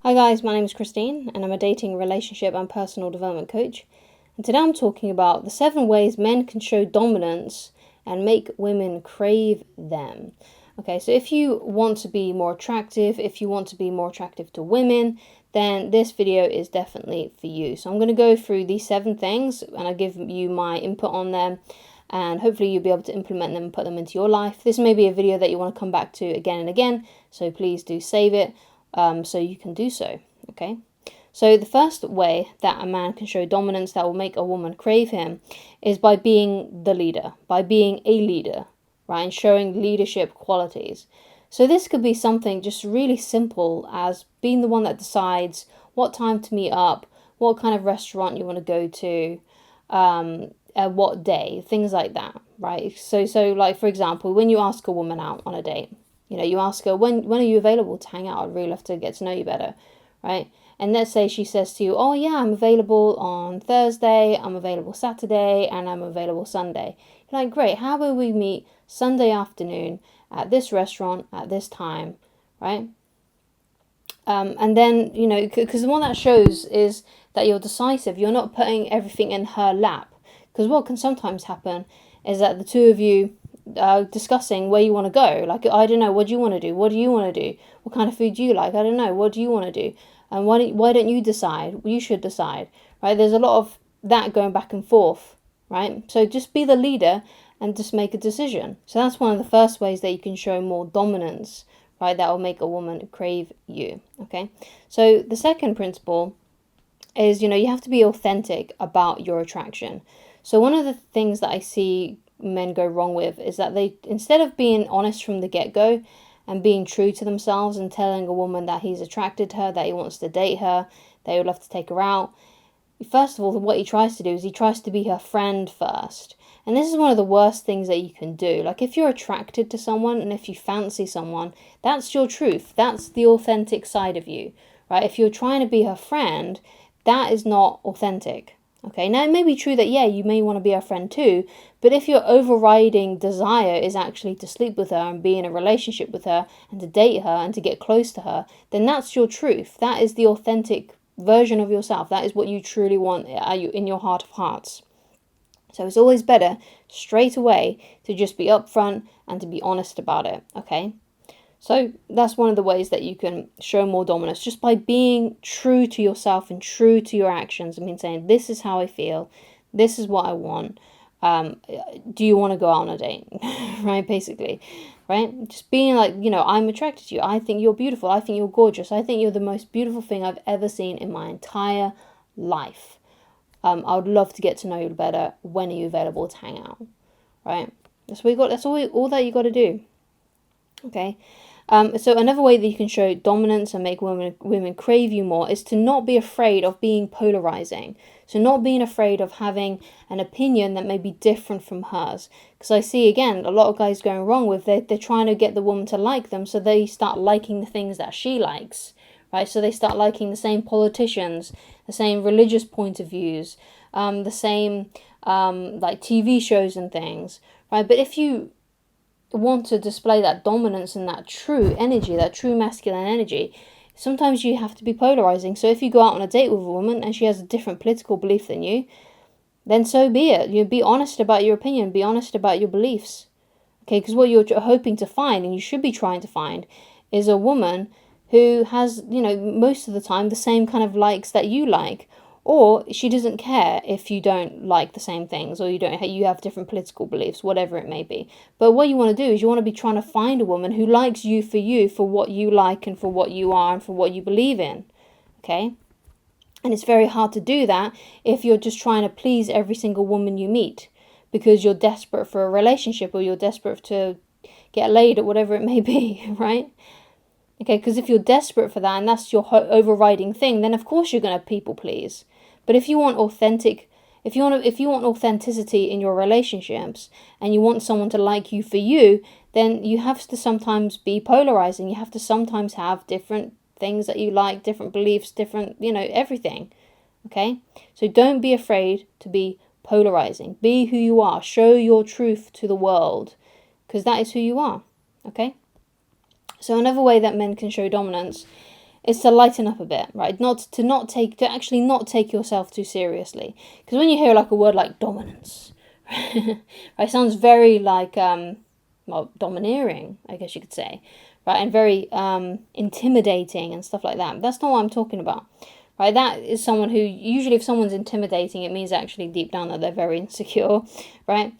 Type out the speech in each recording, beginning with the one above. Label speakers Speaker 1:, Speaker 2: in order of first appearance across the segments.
Speaker 1: Hi guys, my name is Christine and I'm a dating, relationship and personal development coach. And today I'm talking about the 7 ways men can show dominance and make women crave them. Okay, so if you want to be more attractive, if you want to be more attractive to women, then this video is definitely for you. So I'm going to go through these 7 things and I'll give you my input on them. And hopefully you'll be able to implement them and put them into your life. This may be a video that you want to come back to again and again, so please do save it so you can do so, okay? So the first way that a man can show dominance that will make a woman crave him is by being the leader, by being a leader, right, and showing leadership qualities. So this could be something just really simple as being the one that decides what time to meet up, what kind of restaurant you want to go to, what day, things like that, right? So like, for example, when you ask a woman out on a date, you ask her, when are you available to hang out? I'd really love to get to know you better, right? And let's say she says to you, oh yeah, I'm available on Thursday, I'm available Saturday, and I'm available Sunday. You're like, great, how about we meet Sunday afternoon at this restaurant at this time, right? And then, because what that shows is that you're decisive. You're not putting everything in her lap. Because what can sometimes happen is that the two of you are discussing where you want to go. Like, I don't know, what do you want to do? What do you want to do? What kind of food do you like? I don't know, what do you want to do? And why don't you decide? You should decide, right? There's a lot of that going back and forth, right? So just be the leader and just make a decision. So that's one of the first ways that you can show more dominance, right? That will make a woman crave you, okay? So the second principle is, you have to be authentic about your attraction. So one of the things that I see men go wrong with is that they, instead of being honest from the get-go and being true to themselves and telling a woman that he's attracted to her, that he wants to date her, that he would love to take her out, first of all, what he tries to do is he tries to be her friend first. And this is one of the worst things that you can do. Like, if you're attracted to someone and if you fancy someone, that's your truth. That's the authentic side of you, right? If you're trying to be her friend, that is not authentic. Okay, now it may be true that, yeah, you may want to be her friend too, but if your overriding desire is actually to sleep with her and be in a relationship with her and to date her and to get close to her, then that's your truth. That is the authentic version of yourself. That is what you truly want in your heart of hearts. So it's always better straight away to just be upfront and to be honest about it, okay? So that's one of the ways that you can show more dominance, just by being true to yourself and true to your actions. I mean, saying, this is how I feel, this is what I want. Do you want to go out on a date? Right, basically, right? Just being like, I'm attracted to you. I think you're beautiful. I think you're gorgeous. I think you're the most beautiful thing I've ever seen in my entire life. I would love to get to know you better. When are you available to hang out? Right? That's what you got. That's all that you got to do. Okay. So another way that you can show dominance and make women crave you more is to not be afraid of being polarizing. So not being afraid of having an opinion that may be different from hers. Because I see, again, a lot of guys going wrong with they're trying to get the woman to like them, so they start liking the things that she likes, right? So they start liking the same politicians, the same religious point of views, the same like TV shows and things, right? But if you want to display that dominance and that true energy, that true masculine energy, sometimes you have to be polarizing. So if you go out on a date with a woman and she has a different political belief than you, then so be it. You be honest about your opinion, be honest about your beliefs. Okay, because what you're hoping to find, and you should be trying to find, is a woman who has, most of the time the same kind of likes that you like. Or she doesn't care if you don't like the same things, or you have different political beliefs, whatever it may be. But what you want to do is you want to be trying to find a woman who likes you for what you like and for what you are and for what you believe in. Okay? And it's very hard to do that if you're just trying to please every single woman you meet because you're desperate for a relationship or you're desperate to get laid or whatever it may be, right? Okay, because if you're desperate for that and that's your overriding thing, then of course you're going to people please. But if you want if you want authenticity in your relationships and you want someone to like you for you, then you have to sometimes be polarizing. You have to sometimes have different things that you like, different beliefs, different, everything. Okay? So don't be afraid to be polarizing. Be who you are. Show your truth to the world because that is who you are. Okay? So another way that men can show dominance is to lighten up a bit, right? To actually not take yourself too seriously. Because when you hear like a word like dominance, right, it sounds very like domineering, I guess you could say, right, and very intimidating and stuff like that. That's not what I'm talking about, right? That is someone who, usually if someone's intimidating, it means actually deep down that they're very insecure, right?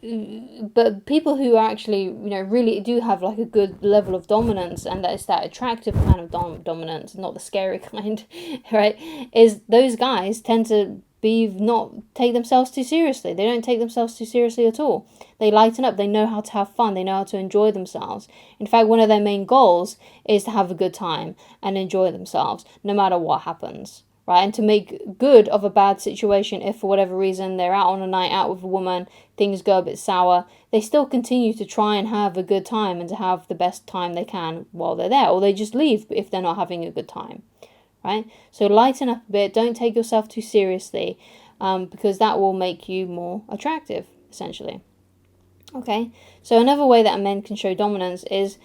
Speaker 1: But people who are actually, really do have like a good level of dominance, and that is that attractive kind of dominance, not the scary kind, right? Is those guys tend to not take themselves too seriously. They don't take themselves too seriously at all. They lighten up. They know how to have fun. They know how to enjoy themselves. In fact, one of their main goals is to have a good time and enjoy themselves, no matter what happens. Right, and to make good of a bad situation, if for whatever reason they're out on a night out with a woman, things go a bit sour, they still continue to try and have a good time and to have the best time they can while they're there, or they just leave if they're not having a good time, right? So lighten up a bit, don't take yourself too seriously, because that will make you more attractive, essentially. Okay, so another way that men can show dominance is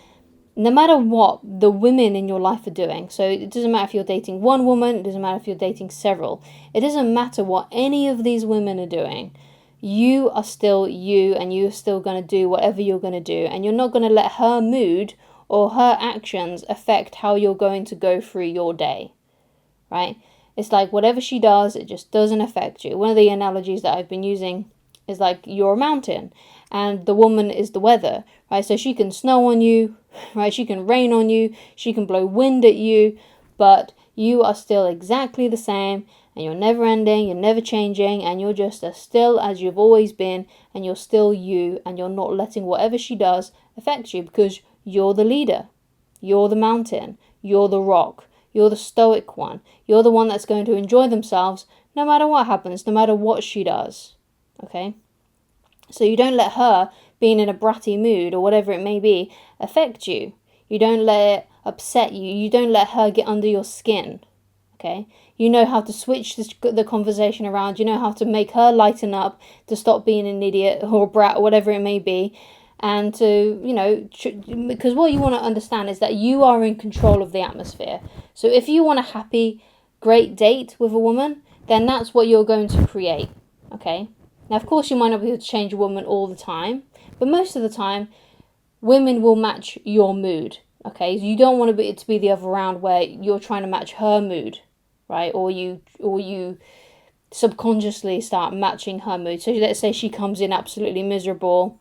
Speaker 1: no matter what the women in your life are doing. So it doesn't matter if you're dating one woman, it doesn't matter if you're dating several. It doesn't matter what any of these women are doing. You are still you, and you're still going to do whatever you're going to do. And you're not going to let her mood or her actions affect how you're going to go through your day, right? It's like whatever she does, it just doesn't affect you. One of the analogies that I've been using is like you're a mountain and the woman is the weather, right? So she can snow on you, right? She can rain on you, she can blow wind at you, but you are still exactly the same, and you're never ending, you're never changing, and you're just as still as you've always been, and you're still you, and you're not letting whatever she does affect you, because you're the leader, you're the mountain, you're the rock, you're the stoic one, you're the one that's going to enjoy themselves no matter what happens, no matter what she does. Okay, so you don't let her being in a bratty mood or whatever it may be affect you. You don't let it upset you. You don't let her get under your skin. Okay, you know how to switch the conversation around. You know how to make her lighten up, to stop being an idiot or a brat or whatever it may be, and to, because what you want to understand is that you are in control of the atmosphere. So if you want a happy, great date with a woman, then that's what you're going to create. Okay. Now, of course, you might not be able to change a woman all the time, but most of the time, women will match your mood, okay? So you don't want it to be the other round where you're trying to match her mood, right? Or you subconsciously start matching her mood. So let's say she comes in absolutely miserable,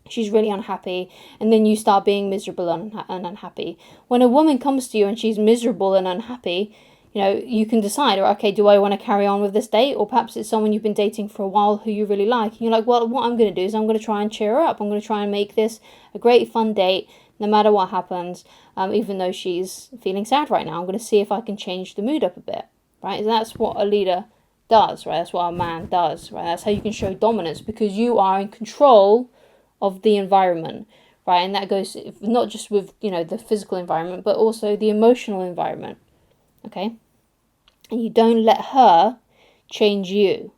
Speaker 1: she's really unhappy, and then you start being miserable and unhappy. When a woman comes to you and she's miserable and unhappy, you can decide, okay, do I want to carry on with this date? Or perhaps it's someone you've been dating for a while who you really like. And you're like, well, what I'm going to do is I'm going to try and cheer her up. I'm going to try and make this a great, fun date, no matter what happens, even though she's feeling sad right now. I'm going to see if I can change the mood up a bit, right? And that's what a leader does, right? That's what a man does, right? That's how you can show dominance, because you are in control of the environment, right? And that goes not just with, the physical environment, but also the emotional environment, okay? And you don't let her change you,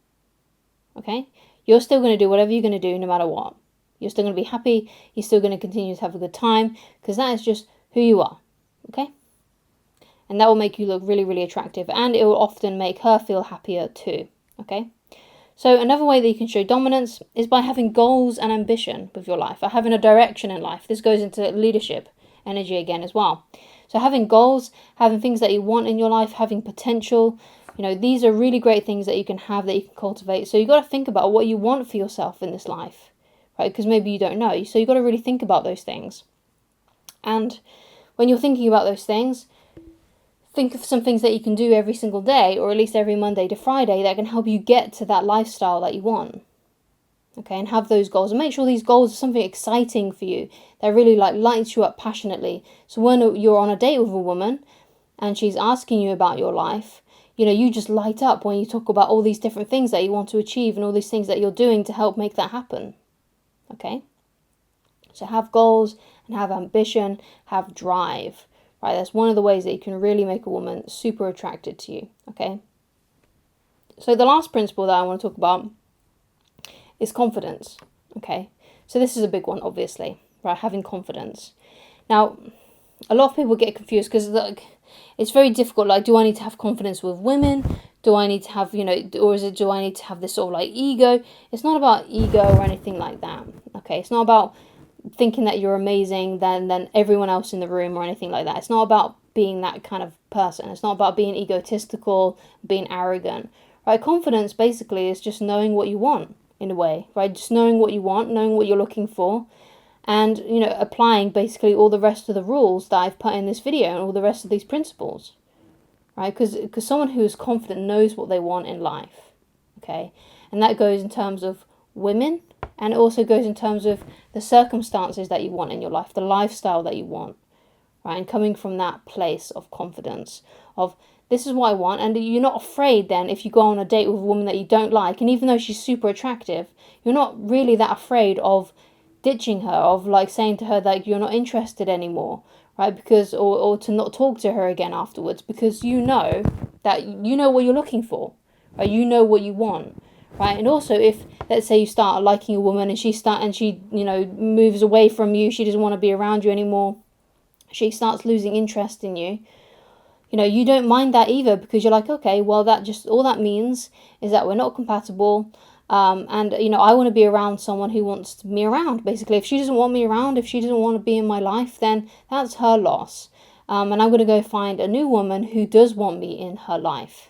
Speaker 1: okay? You're still going to do whatever you're going to do no matter what. You're still going to be happy. You're still going to continue to have a good time, because that is just who you are, okay? And that will make you look really, really attractive, and it will often make her feel happier too, okay? So another way that you can show dominance is by having goals and ambition with your life, or having a direction in life. This goes into leadership energy again as well. So having goals, having things that you want in your life, having potential, these are really great things that you can have, that you can cultivate. So you've got to think about what you want for yourself in this life, right? Because maybe you don't know. So you've got to really think about those things. And when you're thinking about those things, think of some things that you can do every single day, or at least every Monday to Friday, that can help you get to that lifestyle that you want. Okay, and have those goals, and make sure these goals are something exciting for you that really lights you up passionately. So when you're on a date with a woman and she's asking you about your life, you just light up when you talk about all these different things that you want to achieve and all these things that you're doing to help make that happen. Okay, so have goals and have ambition, have drive, right? That's one of the ways that you can really make a woman super attracted to you. Okay, so the last principle that I want to talk about is confidence, okay? So this is a big one, obviously, right? Having confidence. Now, a lot of people get confused because like it's very difficult. Like, do I need to have confidence with women? Do I need to have, or do I need to have this sort of like ego? It's not about ego or anything like that. Okay, it's not about thinking that you're amazing than everyone else in the room or anything like that. It's not about being that kind of person. It's not about being egotistical, being arrogant, right? Confidence basically is just knowing what you want in a way, right? Just knowing what you want, knowing what you're looking for, and applying basically all the rest of the rules that I've put in this video and all the rest of these principles, right? Because someone who is confident knows what they want in life, okay? And that goes in terms of women, and it also goes in terms of the circumstances that you want in your life, the lifestyle that you want, right? And coming from that place of confidence, of this is what I want, and you're not afraid then if you go on a date with a woman that you don't like, and even though she's super attractive, you're not really that afraid of ditching her, of like saying to her that you're not interested anymore, right? Because or to not talk to her again afterwards, because you know that you know what you're looking for, right? You know what you want, right? And also, if let's say you start liking a woman and she moves away from you, she doesn't want to be around you anymore, she starts losing interest in you, you don't mind that either, because you're like, okay, well, that just all that means is that we're not compatible. And I want to be around someone who wants me around. Basically, if she doesn't want me around, if she doesn't want to be in my life, then that's her loss. And I'm going to go find a new woman who does want me in her life.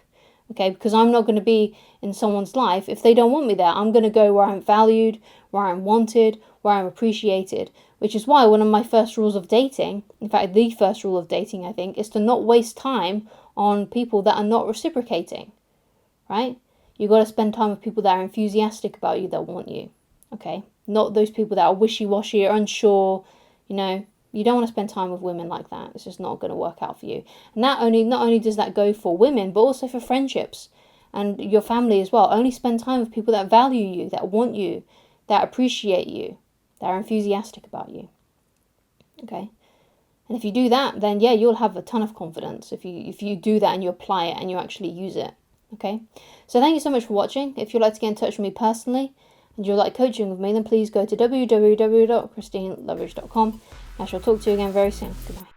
Speaker 1: Okay, because I'm not going to be in someone's life if they don't want me there. I'm going to go where I'm valued, where I'm wanted, where I'm appreciated. Which is why one of my first rules of dating, in fact, the first rule of dating, I think, is to not waste time on people that are not reciprocating, right? You got to spend time with people that are enthusiastic about you, that want you, okay? Not those people that are wishy-washy or unsure, You don't want to spend time with women like that. It's just not going to work out for you. And not only does that go for women, but also for friendships and your family as well. Only spend time with people that value you, that want you, that appreciate you, that are enthusiastic about you, okay? And if you do that, then yeah, you'll have a ton of confidence if you do that and you apply it and you actually use it, okay? So thank you so much for watching. If you'd like to get in touch with me personally and you'd like coaching with me, then please go to www.ChristineLoveridge.com. I shall talk to you again very soon. Goodbye.